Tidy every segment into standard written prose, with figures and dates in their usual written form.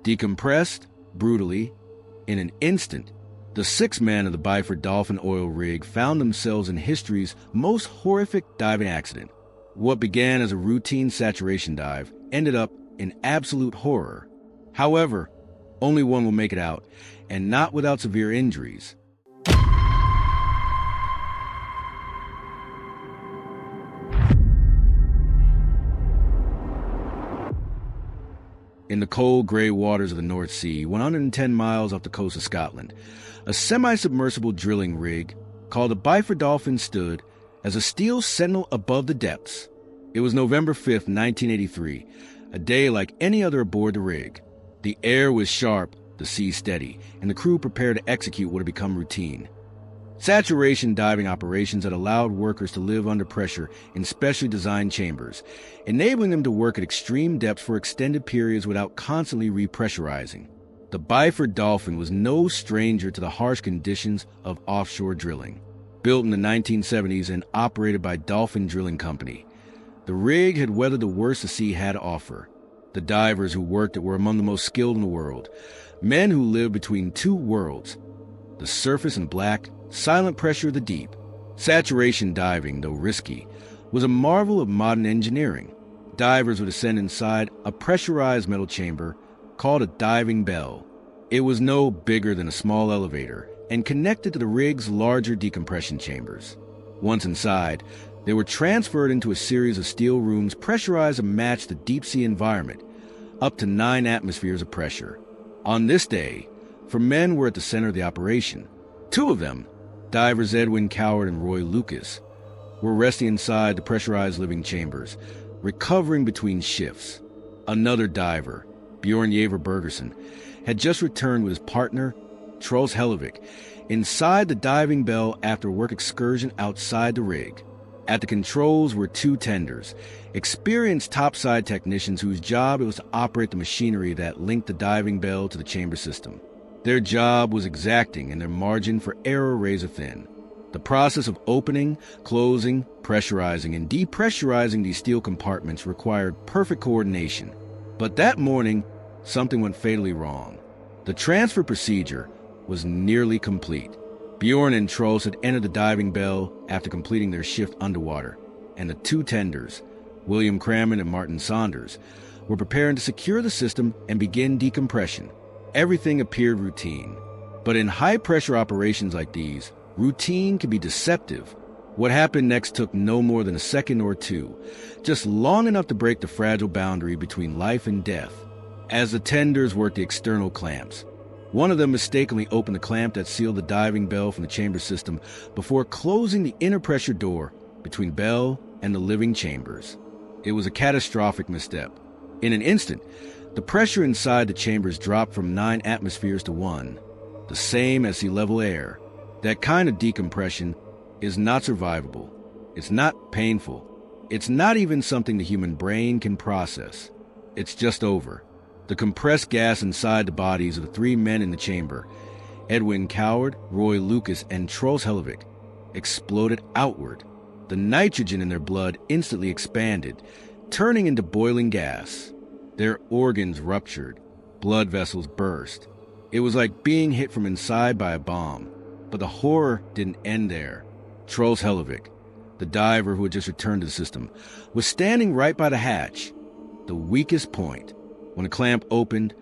Decompressed, brutally, in an instant, the 6 men of the Byford Dolphin oil rig found themselves in history's most horrific diving accident. What began as a routine saturation dive ended up in absolute horror. However, only one will make it out, and not without severe injuries. In the cold, gray waters of the North Sea, 110 miles off the coast of Scotland, a semi-submersible drilling rig called the Byford Dolphin stood as a steel sentinel above the depths. It was November 5th, 1983, a day like any other aboard the rig. The air was sharp, the sea steady, and the crew prepared to execute what had become routine. Saturation diving operations had allowed workers to live under pressure in specially designed chambers, enabling them to work at extreme depths for extended periods without constantly repressurizing. The Byford Dolphin was no stranger to the harsh conditions of offshore drilling. Built in the 1970s and operated by Dolphin Drilling Company, the rig had weathered the worst the sea had to offer. The divers who worked it were among the most skilled in the world, men who lived between two worlds, the surface and black, silent pressure of the deep. Saturation diving, though risky, was a marvel of modern engineering. Divers would ascend inside a pressurized metal chamber called a diving bell. It was no bigger than a small elevator and connected to the rig's larger decompression chambers. Once inside, they were transferred into a series of steel rooms pressurized to match the deep-sea environment, up to 9 atmospheres of pressure. On this day, 4 men were at the center of the operation. 2 of them, divers Edwin Coward and Roy Lucas, were resting inside the pressurized living chambers, recovering between shifts. Another diver, Bjorn Javer Bergersen, had just returned with his partner, Troels Hellevik, inside the diving bell after a work excursion outside the rig. At the controls were 2 tenders, experienced topside technicians whose job it was to operate the machinery that linked the diving bell to the chamber system. Their job was exacting and their margin for error razor thin. The process of opening, closing, pressurizing, and depressurizing these steel compartments required perfect coordination. But that morning, something went fatally wrong. The transfer procedure was nearly complete. Bjorn and Troels had entered the diving bell after completing their shift underwater, and the 2 tenders, William Crammond and Martin Saunders, were preparing to secure the system and begin decompression. Everything appeared routine. But in high-pressure operations like these, routine can be deceptive. What happened next took no more than a second or 2, just long enough to break the fragile boundary between life and death. As the tenders worked the external clamps, one of them mistakenly opened the clamp that sealed the diving bell from the chamber system before closing the inner pressure door between bell and the living chambers. It was a catastrophic misstep. In an instant, the pressure inside the chambers dropped from 9 atmospheres to 1, the same as sea-level air. That kind of decompression is not survivable. It's not painful. It's not even something the human brain can process. It's just over. The compressed gas inside the bodies of the 3 men in the chamber, Edwin Coward, Roy Lucas, and Troels Hellevik, exploded outward. The nitrogen in their blood instantly expanded, turning into boiling gas. Their organs ruptured. Blood vessels burst. It was like being hit from inside by a bomb. But the horror didn't end there. Troels Hellevik, the diver who had just returned to the system, was standing right by the hatch, the weakest point. When the clamp opened,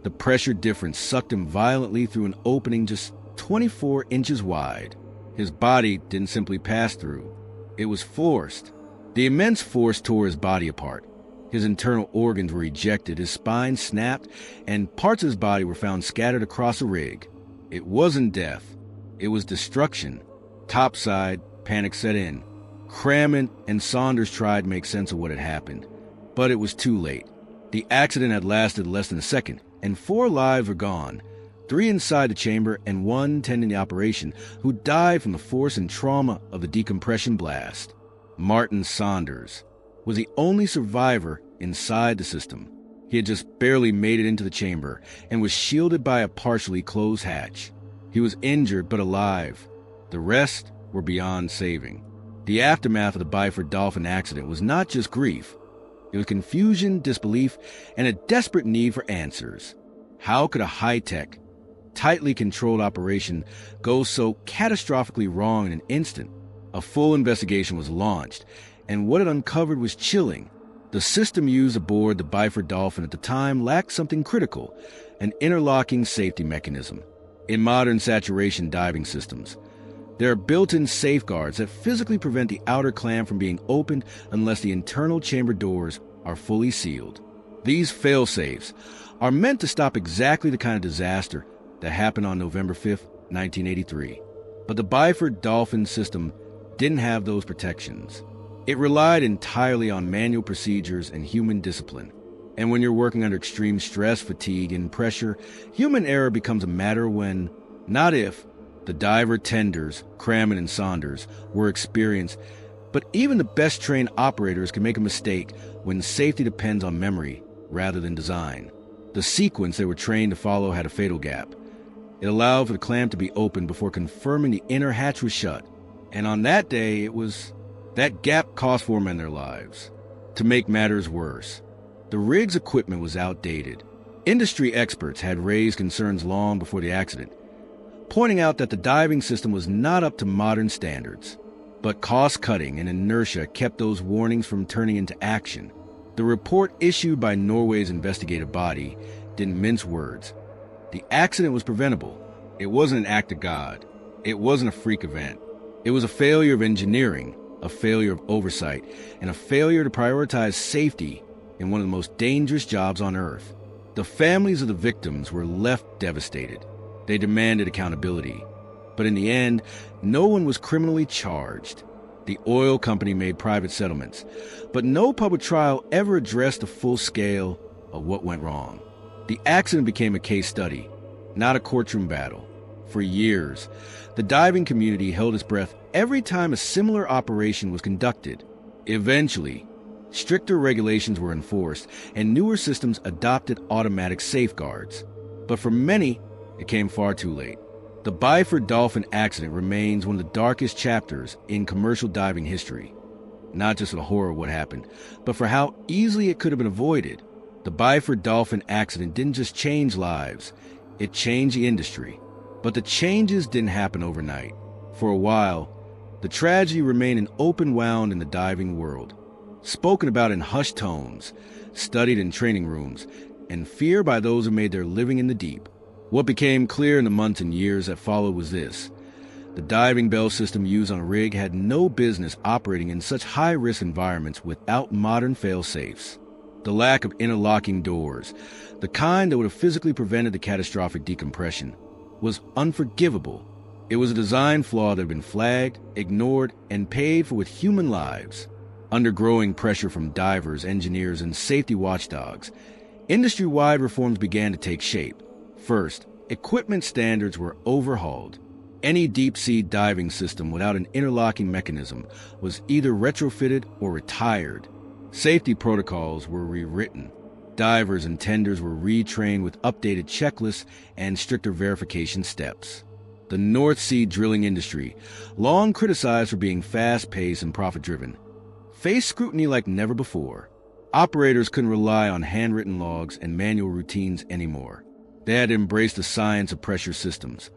the pressure difference sucked him violently through an opening just 24 inches wide. His body didn't simply pass through. It was forced. The immense force tore his body apart. His internal organs were ejected, his spine snapped, and parts of his body were found scattered across the rig. It wasn't death. It was destruction. Topside, panic set in. Crammond and Saunders tried to make sense of what had happened, but it was too late. The accident had lasted less than a second, and 4 lives were gone, 3 inside the chamber and 1 tending the operation, who died from the force and trauma of the decompression blast. Martin Saunders was the only survivor inside the system. He had just barely made it into the chamber and was shielded by a partially closed hatch. He was injured but alive. The rest were beyond saving. The aftermath of the Byford Dolphin accident was not just grief. It was confusion, disbelief, and a desperate need for answers. How could a high-tech, tightly controlled operation go so catastrophically wrong in an instant? A full investigation was launched, and what it uncovered was chilling. The system used aboard the Byford Dolphin at the time lacked something critical, an interlocking safety mechanism. In modern saturation diving systems, there are built-in safeguards that physically prevent the outer clam from being opened unless the internal chamber doors are fully sealed. These fail-safes are meant to stop exactly the kind of disaster that happened on November 5, 1983. But the Byford Dolphin system didn't have those protections. It relied entirely on manual procedures and human discipline. And when you're working under extreme stress, fatigue, and pressure, human error becomes a matter when, not if, the diver tenders, Crammond and Saunders, were experienced. But even the best-trained operators can make a mistake when safety depends on memory rather than design. The sequence they were trained to follow had a fatal gap. It allowed for the clam to be opened before confirming the inner hatch was shut. And on that day, that gap cost 4 men their lives. To make matters worse, the rig's equipment was outdated. Industry experts had raised concerns long before the accident, pointing out that the diving system was not up to modern standards. But cost-cutting and inertia kept those warnings from turning into action. The report issued by Norway's investigative body didn't mince words. The accident was preventable. It wasn't an act of God. It wasn't a freak event. It was a failure of engineering, a failure of oversight, and a failure to prioritize safety in one of the most dangerous jobs on Earth. The families of the victims were left devastated. They demanded accountability. But in the end, no one was criminally charged. The oil company made private settlements, but no public trial ever addressed the full scale of what went wrong. The accident became a case study, not a courtroom battle. For years, the diving community held its breath every time a similar operation was conducted. Eventually, stricter regulations were enforced and newer systems adopted automatic safeguards. But for many, it came far too late. The Byford Dolphin accident remains one of the darkest chapters in commercial diving history. Not just for the horror of what happened, but for how easily it could have been avoided. The Byford Dolphin accident didn't just change lives, it changed the industry. But the changes didn't happen overnight. For a while, the tragedy remained an open wound in the diving world, spoken about in hushed tones, studied in training rooms, and feared by those who made their living in the deep. What became clear in the months and years that followed was this: the diving bell system used on a rig had no business operating in such high-risk environments without modern fail-safes. The lack of interlocking doors, the kind that would have physically prevented the catastrophic decompression, was unforgivable. It was a design flaw that had been flagged, ignored, and paid for with human lives. Under growing pressure from divers, engineers, and safety watchdogs, industry-wide reforms began to take shape. First, equipment standards were overhauled. Any deep-sea diving system without an interlocking mechanism was either retrofitted or retired. Safety protocols were rewritten. Divers and tenders were retrained with updated checklists and stricter verification steps. The North Sea drilling industry, long criticized for being fast-paced and profit-driven, faced scrutiny like never before. Operators couldn't rely on handwritten logs and manual routines anymore. They had to embrace the science of pressure systems,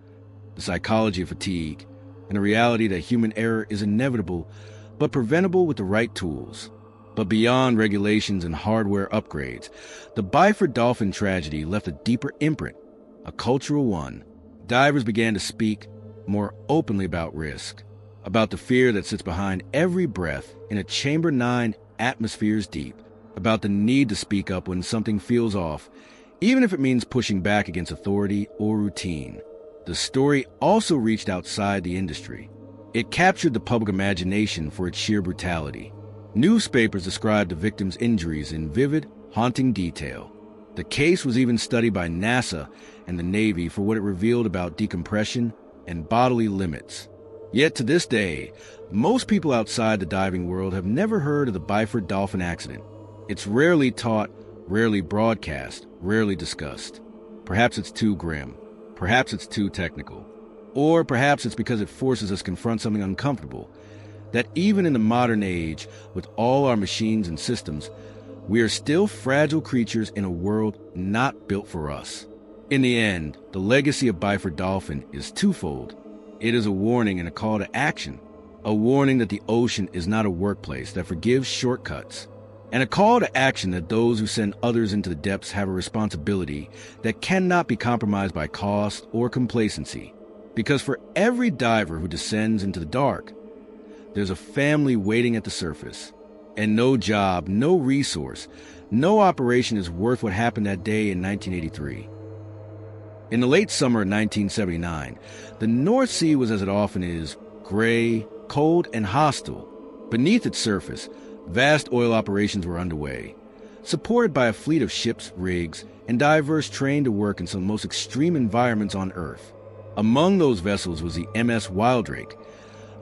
the psychology of fatigue, and the reality that human error is inevitable but preventable with the right tools. But beyond regulations and hardware upgrades, the Byford Dolphin tragedy left a deeper imprint, a cultural one. Divers began to speak more openly about risk, about the fear that sits behind every breath in a Chamber 9 atmospheres deep, about the need to speak up when something feels off, even if it means pushing back against authority or routine. The story also reached outside the industry. It captured the public imagination for its sheer brutality. Newspapers described the victims' injuries in vivid, haunting detail. The case was even studied by NASA and the Navy for what it revealed about decompression and bodily limits. Yet to this day, most people outside the diving world have never heard of the Byford Dolphin accident. It's rarely taught, rarely broadcast, rarely discussed. Perhaps it's too grim. Perhaps it's too technical. Or perhaps it's because it forces us to confront something uncomfortable. That even in the modern age, with all our machines and systems, we are still fragile creatures in a world not built for us. In the end, the legacy of Byford Dolphin is twofold. It is a warning and a call to action. A warning that the ocean is not a workplace that forgives shortcuts, and a call to action that those who send others into the depths have a responsibility that cannot be compromised by cost or complacency. Because for every diver who descends into the dark, there's a family waiting at the surface. And no job, no resource, no operation is worth what happened that day in 1983. In the late summer of 1979, the North Sea was, as it often is, gray, cold, and hostile. Beneath its surface, vast oil operations were underway, supported by a fleet of ships, rigs, and divers trained to work in some of the most extreme environments on Earth. Among those vessels was the MS Wildrake,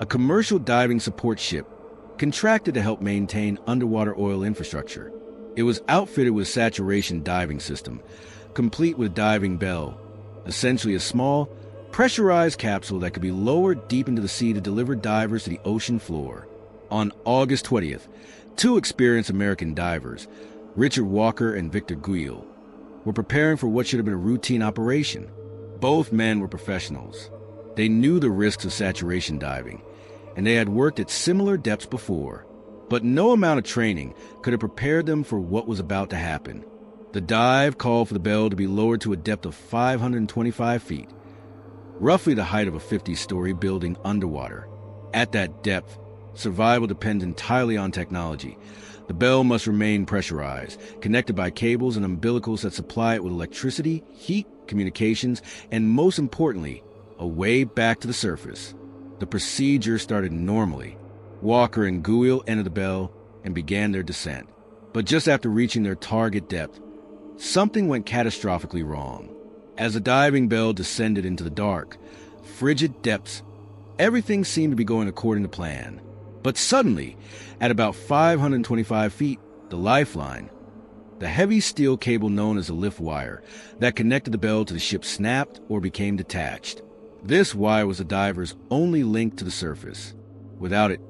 a commercial diving support ship contracted to help maintain underwater oil infrastructure. It was outfitted with a saturation diving system, complete with diving bell, essentially a small, pressurized capsule that could be lowered deep into the sea to deliver divers to the ocean floor. On August 20th, two experienced American divers, Richard Walker and Victor Guille, were preparing for what should have been a routine operation. Both men were professionals. They knew the risks of saturation diving, and they had worked at similar depths before. But no amount of training could have prepared them for what was about to happen. The dive called for the bell to be lowered to a depth of 525 feet, roughly the height of a 50-story building underwater. At that depth, survival depends entirely on technology. The bell must remain pressurized, connected by cables and umbilicals that supply it with electricity, heat, communications, and most importantly, a way back to the surface. The procedure started normally. Walker and Guille entered the bell and began their descent. But just after reaching their target depth, something went catastrophically wrong. As the diving bell descended into the dark, frigid depths, everything seemed to be going according to plan. But suddenly, at about 525 feet, the lifeline, the heavy steel cable known as the lift wire that connected the bell to the ship, snapped or became detached. This wire was the diver's only link to the surface. Without it,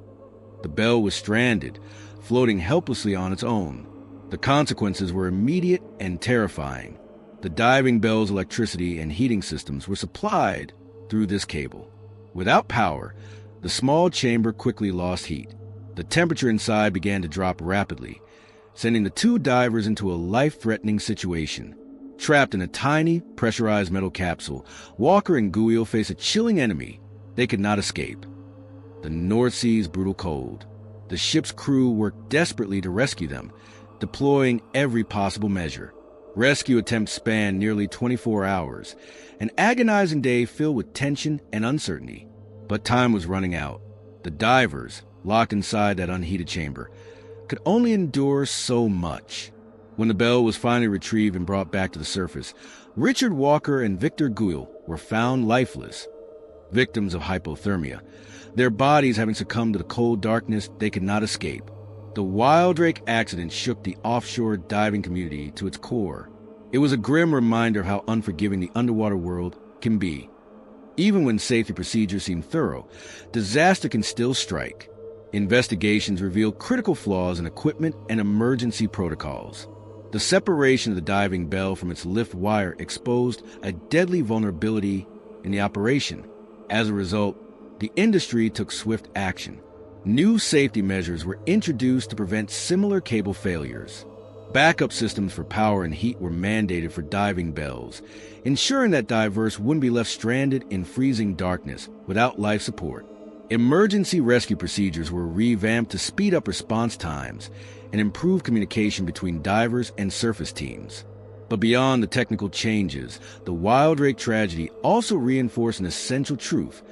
the bell was stranded, floating helplessly on its own. The consequences were immediate and terrifying. The diving bell's electricity and heating systems were supplied through this cable. Without power, the small chamber quickly lost heat. The temperature inside began to drop rapidly, sending the two divers into a life-threatening situation. Trapped in a tiny, pressurized metal capsule, Walker and Guille faced a chilling enemy they could not escape: the North Sea's brutal cold. The ship's crew worked desperately to rescue them, deploying every possible measure. Rescue attempts spanned nearly 24 hours, an agonizing day filled with tension and uncertainty. But time was running out. The divers, locked inside that unheated chamber, could only endure so much. When the bell was finally retrieved and brought back to the surface, Richard Walker and Victor Guille were found lifeless, victims of hypothermia, their bodies having succumbed to the cold darkness they could not escape. The Wildrake accident shook the offshore diving community to its core. It was a grim reminder of how unforgiving the underwater world can be. Even when safety procedures seem thorough, disaster can still strike. Investigations reveal critical flaws in equipment and emergency protocols. The separation of the diving bell from its lift wire exposed a deadly vulnerability in the operation. As a result, the industry took swift action. New safety measures were introduced to prevent similar cable failures. Backup systems for power and heat were mandated for diving bells, ensuring that divers wouldn't be left stranded in freezing darkness without life support. Emergency rescue procedures were revamped to speed up response times and improve communication between divers and surface teams. But beyond the technical changes, the Wildrake tragedy also reinforced an essential truth: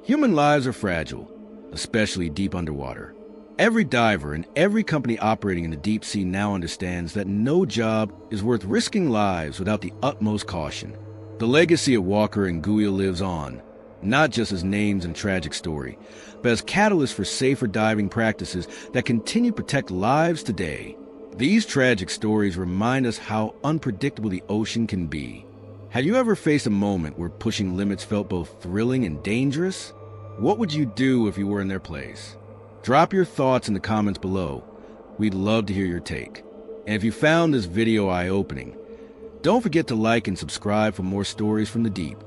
human lives are fragile, especially deep underwater. Every diver and every company operating in the deep sea now understands that no job is worth risking lives without the utmost caution. The legacy of Walker and Guille lives on, not just as names in a tragic story, but as catalysts for safer diving practices that continue to protect lives today. These tragic stories remind us how unpredictable the ocean can be. Have you ever faced a moment where pushing limits felt both thrilling and dangerous? What would you do if you were in their place? Drop your thoughts in the comments below. We'd love to hear your take. And if you found this video eye-opening, Don't forget to like and subscribe for more stories from the deep.